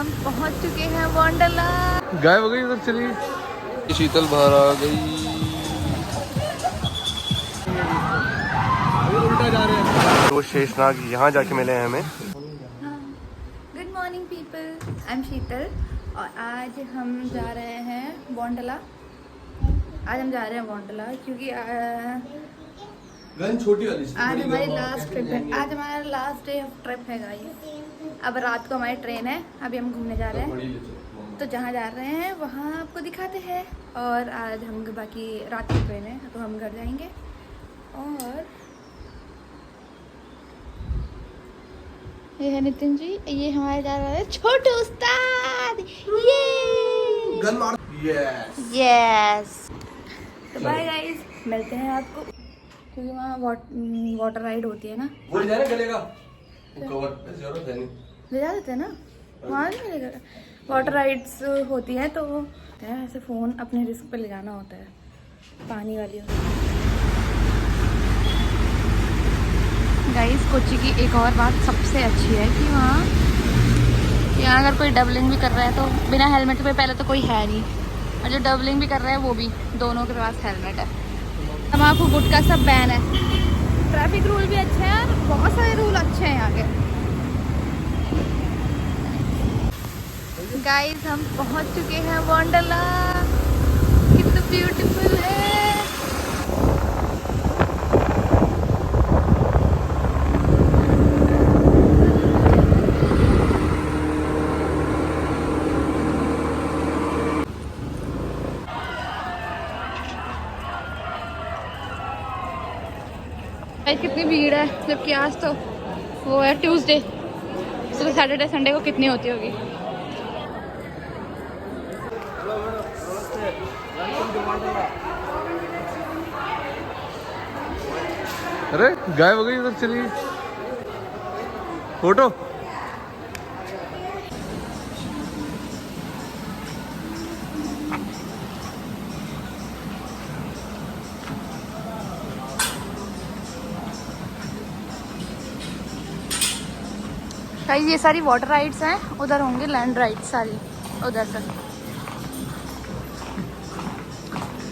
हम पहुंच चुके हैं वंडरला। गायब हो गई उधर चली। शीतल बाहर आ गई। उल्टा जा रहे हैं तो शेषनाग यहाँ जाके मिले हैं हमें। Good morning people, I am Sheetal और आज हम जा रहे हैं वंडरला। क्योंकि छोटी वाली आज हमारी लास्ट ट्रिप है। आज हमारा लास्ट डे ऑफ ट्रिप है गाइस। अब रात को हमारी ट्रेन है, अभी हम घूमने जा रहे हैं। तो जहाँ जा रहे हैं वहाँ आपको दिखाते हैं। और आज हम बाकी रात की ट्रेन है तो हम घर जाएंगे। और ये है नितिन जी, ये हमारे जा रहे हैं छोटू उस्ताद। यस तो बाय गाइस, मिलते हैं आपको। क्योंकि वहाँ वाटर राइड होती है ना, वो ले जाना गलेगा ले जा देते हैं ना वहाँ नहीं मिलेगा। वाटर राइड्स होती है तो ऐसे फ़ोन अपने रिस्क पे ले जाना होता है, पानी वाली होती है। गाइस कोच्चि की एक और बात सबसे अच्छी है कि वहाँ यहाँ अगर कोई डबलिंग भी कर रहा है तो बिना हेलमेट पे पहले तो कोई है नहीं, और जो डबलिंग भी कर रहा है वो भी दोनों के पास हेलमेट है। तम्बाकू गुटखा सब बैन है। ट्रैफिक रूल भी अच्छे हैं, बहुत सारे रूल अच्छे हैं यहाँ के। गाइस हम पहुँच चुके हैं वंडरला। कितना ब्यूटीफुल है। कितनी भीड़ है, जबकि आज तो वो है ट्यूसडे, तो सैटरडे संडे को कितनी होती होगी। अरे गायब हो गई उधर चली फोटो। ये सारी वाटर राइड्स हैं, उधर होंगे लैंड राइड्स सारी उधर से।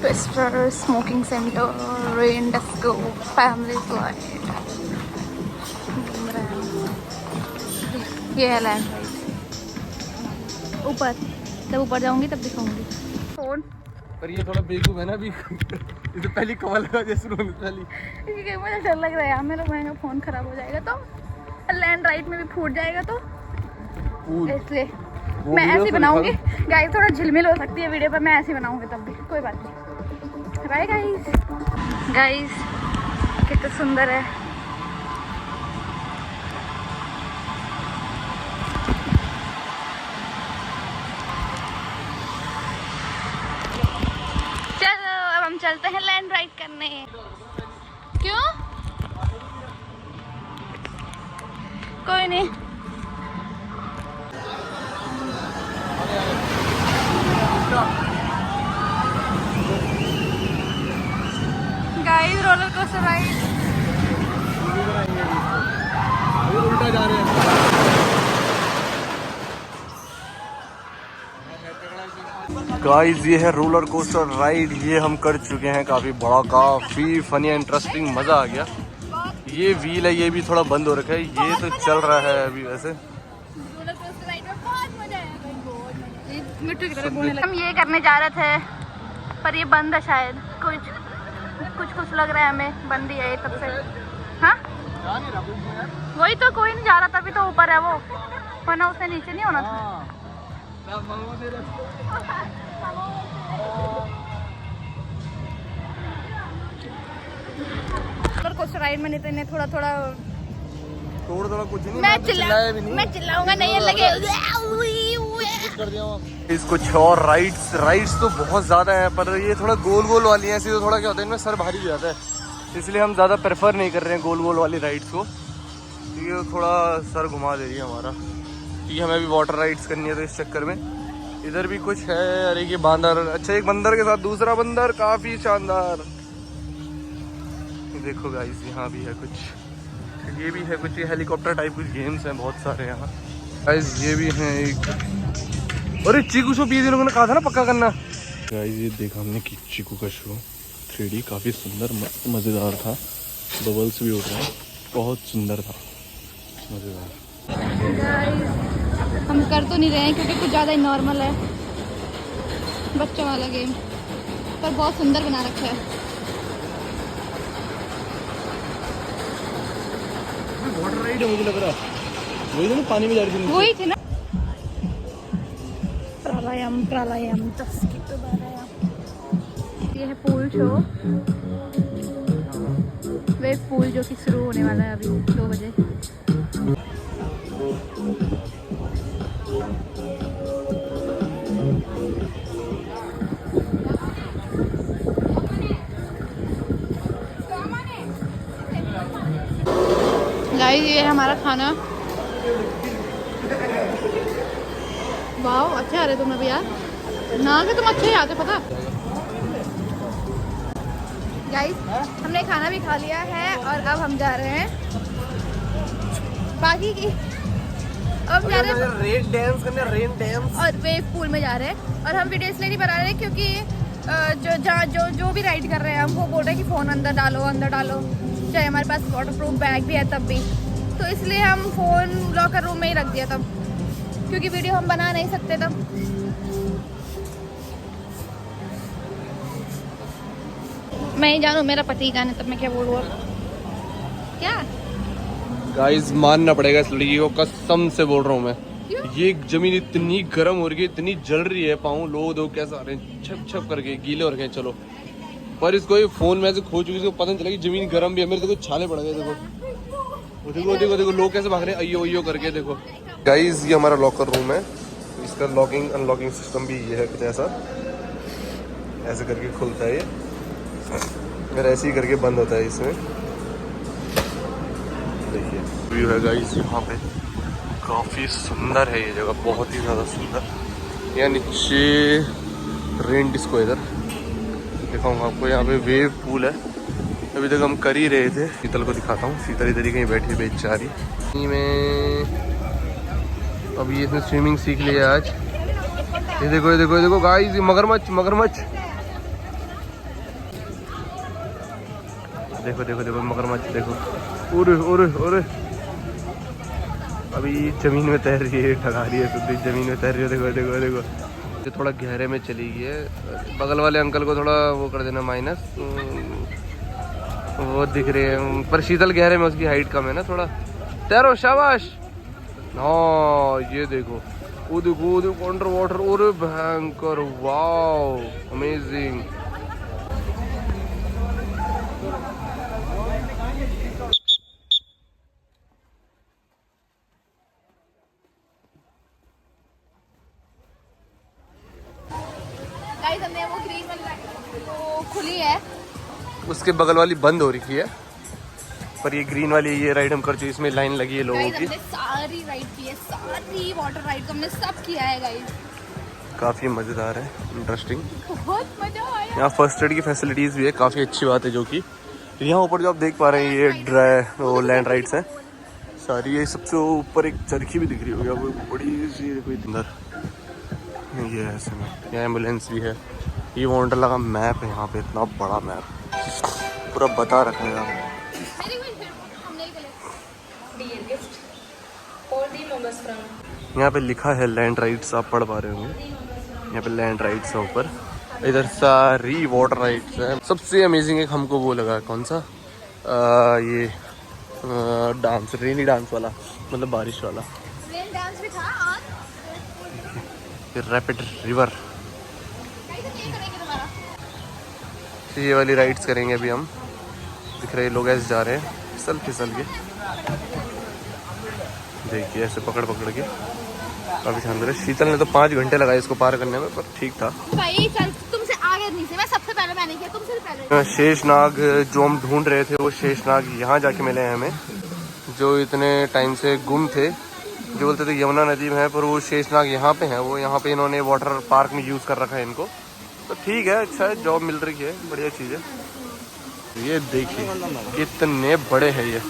Twister, smoking centre, rain disco, family slide, ये है लैंड राइड। ऊपर जब ऊपर जाऊंगी तब दिखाऊंगी। फोन पर ये थोड़ा बेवकूफ है ना अभी। ये तो पहली कमाल लगा जैसे पहली। मुझे डर लग रहा है यार, मेरा महंगा फ़ोन ख़राब हो जाएगा तो, लैंड राइड में भी फूट जाएगा तो, इसलिए मैं ऐसे बनाऊंगी। गाइस थोड़ा झिलमिल हो सकती है वीडियो पर, मैं ऐसे बनाऊंगी तब भी कोई बात नहीं। Bye guys. गाइस कितना सुंदर है। चलो अब हम चलते हैं लैंड राइड करने। क्यों? कोई नहीं। Guys roller coaster ride. उल्टा जा रहे हैं। गाइस ये है रोलर कोस्टर राइड, ये हम कर चुके हैं। काफी बड़ा, काफी फनी इंटरेस्टिंग, मजा आ गया। ये व्हील है, ये भी थोड़ा बंद हो रखा है, ये तो चल रहा है अभी। वैसे रोलर कोस्टर राइड में बहुत मजा आया। हम ये करने जा रहे थे पर ये बंद है शायद, कुछ लग रहा है हमें, बंद ही है तब से। हाँ वही तो, कोई नहीं जा रहा तभी तो ऊपर है वो, वरना उससे नीचे नहीं होना था। रोलर कोस्टर राइड में नहीं थोड़ा कुछ नहीं, मैं चिल्लाऊंगा नहीं, लगे कुछ और राइड्स तो बहुत ज़्यादा है, पर ये थोड़ा गोल वाली है। ऐसी तो थोड़ा क्या होता है, इनमें सर भारी हो जाता है, इसलिए हम ज़्यादा प्रेफर नहीं कर रहे हैं गोल वाली राइड्स को। ये थोड़ा सर घुमा दे रही है हमारा, क्योंकि हमें भी वाटर राइड्स करनी है तो इस चक्कर में। इधर भी कुछ है, अरे ये बंदर, अच्छा एक बंदर के साथ दूसरा बंदर, काफ़ी शानदार। देखो गाइस यहाँ भी है कुछ, ये भी है कुछ, ये हेलीकॉप्टर टाइप कुछ गेम्स हैं बहुत सारे यहाँ। गाइस ये भी हैं एक अरे चीकू शो पिए लोगों ने कहा था ना पक्का करना। गाइस ये देखा हमने कि चीकू का शो 3D काफ़ी सुंदर मज़ेदार था। बबल्स भी उड़ रहे हैं, बहुत सुंदर था, मज़ेदार। हम कर तो नहीं रहे हैं क्योंकि कुछ ज़्यादा ही नॉर्मल है बच्चों वाला गेम, पर बहुत सुंदर बना रखा है। वाटर राइड है मुझे लग रहा, वही ना पानी में जा रही थी, वही थे ना। प्राणायाम प्राणायाम ये है पूल शो, वेव पूल जो कि शुरू होने वाला है अभी 2 बजे। गाइस ये है हमारा खाना। वाह अच्छे आ रहे तुम अभी यार, ना कि तुम अच्छे ही आते पता। गाइस हमने खाना भी खा लिया है और अब हम जा रहे हैं बाकी की, अब हम जा रहे हैं रेन डांस करने, रेन डांस और वेव पूल में जा रहे हैं। और हम वीडियो इसलिए नहीं बना रहे क्योंकि जो भी राइड कर रहे हैं हमको बोल रहे हैं कि फ़ोन अंदर डालो, चाहे हमारे पास वाटरप्रूफ बैग भी है तब भी, तो इसलिए हम फ़ोन लॉकर रूम में ही रख दिया तब, क्योंकि वीडियो हम बना नहीं सकते तब। मैं ही जानू मेरा पति जाने तब मैं क्या बोलूँ अब क्या। गाइस मानना पड़ेगा इस लड़की को, कसम से बोल रहा हूँ मैं। क्यों? ये जमीन इतनी गर्म हो रही है, इतनी जल रही है, पाँव लोग दो कैसे आ रहे हैं छप छप करके, गीले हो रहे हैं। चलो पर इसको ये फोन में से खो चुकी, इसको पता नहीं चला कि जमीन गर्म भी है। मेरे तो कुछ छाले पड़ गए, देखो देखो लोग कैसे भाग रहे हैं अयो अयो करके। देखो गाइस ये हमारा लॉकर रूम है, इसका लॉकिंग अनलॉकिंग सिस्टम भी ये है कुछ ऐसा, ऐसे करके खुलता है ये, फिर ऐसे ही करके बंद होता है इसमें। देखिए व्यू है गाइस यहाँ पे, काफ़ी सुंदर है ये जगह, बहुत ही ज़्यादा सुंदर। यहाँ नीचे रेन डिस्को, इधर दिखाऊंगा आपको, यहाँ पे वेव पूल है। अभी तक हम कर ही रहे थे। शीतल को दिखाता हूँ, शीतल इधर ही कहीं बैठी बेचारी में, अभी इसने स्विमिंग सीख लिया आज। ये देखो ये देखो ये देखो गाइस, ये मगरमच्छ मगरमच्छ, देखो देखो देखो मगरमच्छ देखो, उरे उरे उरे, अभी जमीन में तैर रही है, ठगा रही है खुद, जमीन में तैर रही है। देखो देखो देखो ये थोड़ा गहरे में चली गई है। बगल वाले अंकल को थोड़ा वो कर देना माइनस, वो दिख रहे हैं, पर शीतल गहरे में उसकी हाइट कम है ना थोड़ा। तैरो शाबाश। हाँ ये देखो वो देखो अंडर वाटर, और भयंकर, वाओ अमेजिंग। गाइस हमने वो ग्रीन वाली वो खुली है, उसके बगल वाली बंद हो रही है, पर ये ग्रीन वाली ये राइड हम कर चुके, इसमें लाइन लगी है लोगों की। हमने सारी राइड की है, सारी वाटर राइड को हमने सब किया है गाइस। काफ़ी मज़ेदार है, इंटरेस्टिंग, बहुत मजा आया। यहाँ फर्स्ट एड की फैसिलिटीज़ भी है, काफ़ी अच्छी बात है। जो कि यहाँ ऊपर जो आप देख पा रहे हैं ये ड्राई वो लैंड राइड्स हैं सारी। ये सबसे ऊपर एक चरखी भी दिख रही होगी आपको, बड़ी सी कोई अंदर ये है ऐसे में। यहाँ एम्बुलेंस भी है। ये वंडरलैंड का मैप है, यहाँ पे इतना बड़ा मैप पूरा बता रखा है यहाँ। यहाँ पे लिखा है लैंड राइड्स, आप पढ़ पा रहे होंगे, यहाँ पे लैंड राइड्स है ऊपर, इधर सारी वाटर राइड्स हैं। सबसे अमेजिंग एक हमको वो लगा, कौन सा ये डांस, रेनी डांस वाला, मतलब बारिश वाला, रेन डांस भी था। और फिर रैपिड रिवर, ये करेंगे तुम्हारा। ये वाली राइड्स करेंगे अभी हम। दिख रहे लोग ऐसे जा रहे हैं फिसल फिसल के, देखिए ऐसे पकड़ पकड़ के, काफ़ी शानदार है। शीतल ने तो 5 घंटे लगाए इसको पार करने में, पर ठीक था। भाई चल तुमसे आगे नहीं से, मैं सबसे पहले मैंने किया, तुमसे पहले। शेषनाग जो हम ढूंढ रहे थे, वो शेषनाग यहाँ जाके मिले हैं हमें, जो इतने टाइम से गुम थे। जो बोलते थे यमुना नदी में है, पर वो शेषनाग यहाँ पे हैं। वो यहाँ पे इन्होंने वाटर पार्क में यूज़ कर रखा है इनको, तो ठीक है, अच्छा है, जॉब मिल रही है, बढ़िया चीज़ है। ये देखिए कितने बड़े हैं ये,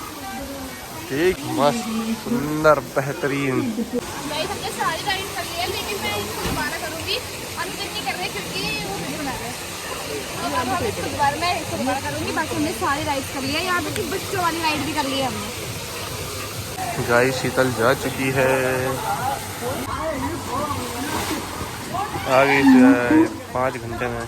एक मस्त सुंदर बेहतरीन। हमने सारी राइड कर ली है, लेकिन मैं इसको दोबारा बार मैं इसको दोबारा करूँगी। बाकी हमने सारी राइड्स कर लिया, यहाँ पे सिर्फ बच्चों वाली राइड भी कर ली है हमने। गाइस शीतल जा चुकी है, आ गई 5 घंटे में।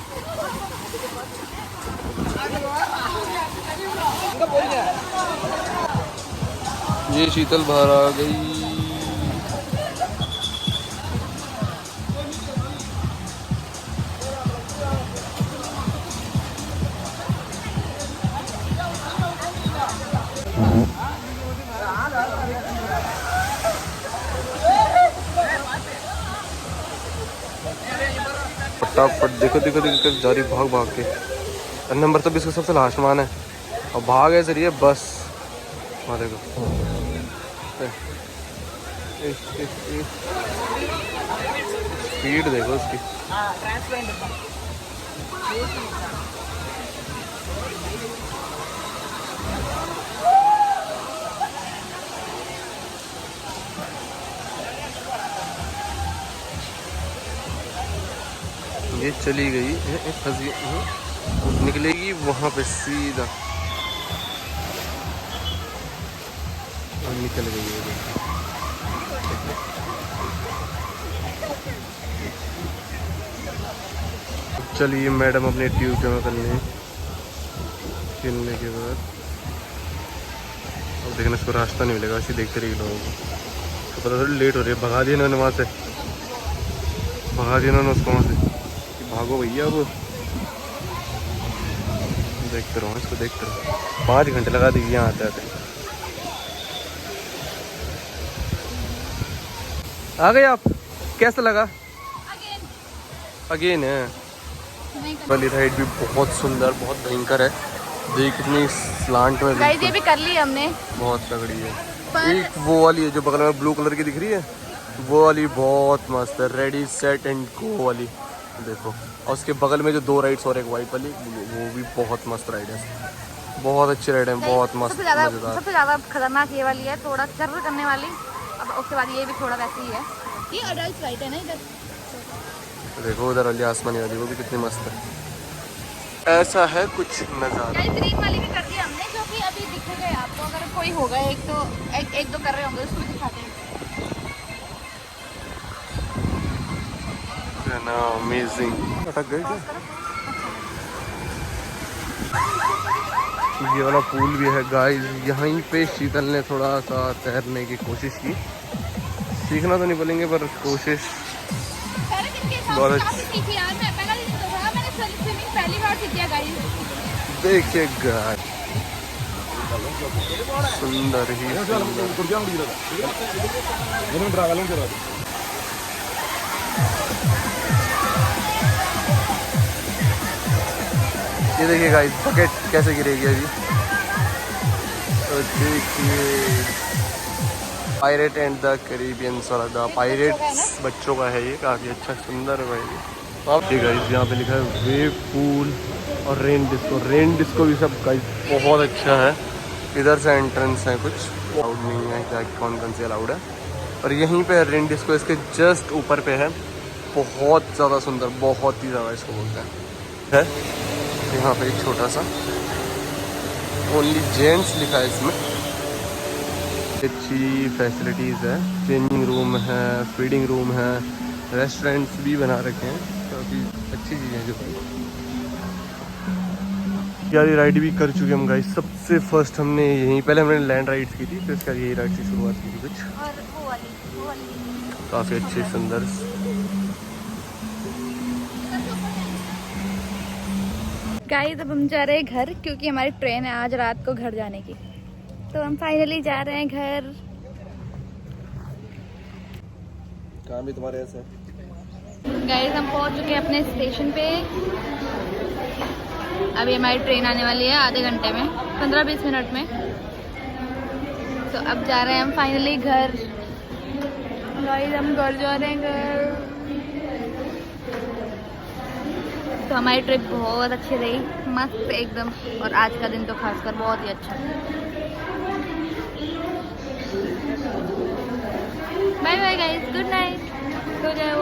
ये शीतल बाहर आ गई। फटाफट देखो देखो देखो जा रही भाग भाग के। नंबर तो भी इसका सबसे लास्ट मान है और भाग है सर ये बस। वहाँ देखो स्पीड देखो उसकी। ये चली गई, फंस गई, निकलेगी वहाँ पे सीधा और निकल गई है। चलिए मैडम अपने ट्यूब जमा कर लें। खेलने के बाद अब देखना इसको रास्ता नहीं मिलेगा, ऐसे देखते रहिए लोगों को। तो पता थोड़ी लेट हो रही है, भगा दिया इन्होंने वहाँ से, भगा दिया इन्होंने उसको वहाँ से। भागो भैया, अब देखते रहो इसको, देखते रहो। 5 घंटे लगा दीजिए यहाँ आते आते। आ गए आप, कैसा लगा? अगेन है वाली राइड भी बहुत सुंदर, बहुत भयंकर है। देख कितनी स्लांट में, गाइस ये भी कर ली हमने, बहुत तगड़ी है। एक वो वाली है जो बगल में ब्लू कलर की दिख रही है, वो वाली बहुत मस्त है, रेडी सेट एंड गो वाली देखो। और उसके बगल में जो 2 राइड्स और एक वाइट वाली, वो भी बहुत मस्त राइड है, बहुत अच्छी राइड है, बहुत मस्त मजेदार। सबसे ज़्यादा खतरनाक ये वाली है, थोड़ा चर्र करने वाली। अब उसके बाद ये भी थोड़ा वैसे ही है, ये अडल्ट राइड है ना। इधर देखो उधर वाली आसमानी वाली, वो भी कितनी मस्त है। ऐसा है कुछ नज़ारा। ग्रीन वाली भी कर दी हमने, जो कि अभी दिखेगा आपको, अगर कोई होगा एक दो कर रहे होंगे उसको भी दिखाते हैं। ना अमेजिंग। अटक गई क्या? ये वाला पूल भी है गाइस, यहीं पे शीतल ने थोड़ा सा तैरने की कोशिश की। सीखना तो नहीं बोलेंगे पर कोशिश बहुत अच्छी। देखिए गाइस सुंदर ही सुंदर। ये देखिए गाइस बकेट कैसे गिरेगी अभी, तो देखिए पायरेट एंड द कैरिबियन वाला, पायरेट्स बच्चों का है ये, काफ़ी अच्छा सुंदर है भाई। आप देखिए गाइस यहाँ पे लिखा है वेव पूल और रेन डिस्को। रेन डिस्को भी सब गाइस बहुत अच्छा है। इधर से एंट्रेंस है, कुछ अलाउड नहीं है, क्या कौन से अलाउड है, और यहीं पे रेन डिस्को इसके जस्ट ऊपर पे है। बहुत ज़्यादा सुंदर, बहुत ही ज़्यादा इसको बोलते हैं। यहाँ पे एक छोटा सा ओनली जेंट्स लिखा है इसमें। अच्छी फैसिलिटीज़ है, चेंजिंग रूम है, फीडिंग रूम है, रेस्टोरेंट्स भी बना रखे हैं, काफ़ी अच्छी चीज़ें हैं जो यार। राइड भी कर चुके हम गाइस। सबसे फर्स्ट हमने यहीं, पहले हमने लैंड राइड्स की थी, फिर इसका यही राइड की शुरुआत की थी कुछ, और वो वाली काफ़ी अच्छी सुंदर। गाइस अब हम जा रहे हैं घर, क्योंकि हमारी ट्रेन है आज रात को घर जाने की, तो हम फाइनली जा रहे हैं घर। काम भी तुम्हारे ऐसे। गाइस हम पहुंच चुके हैं अपने स्टेशन पे। अभी हमारी ट्रेन आने वाली है आधे घंटे में, 15-20 मिनट में। तो अब जा रहे हैं हम फाइनली घर। गाइस हम घर जा रहे हैं, घर। तो हमारी ट्रिप बहुत अच्छी रही, मस्त एकदम, और आज का दिन तो खासकर बहुत ही अच्छा। Bye bye guys, good night. सो जाओ।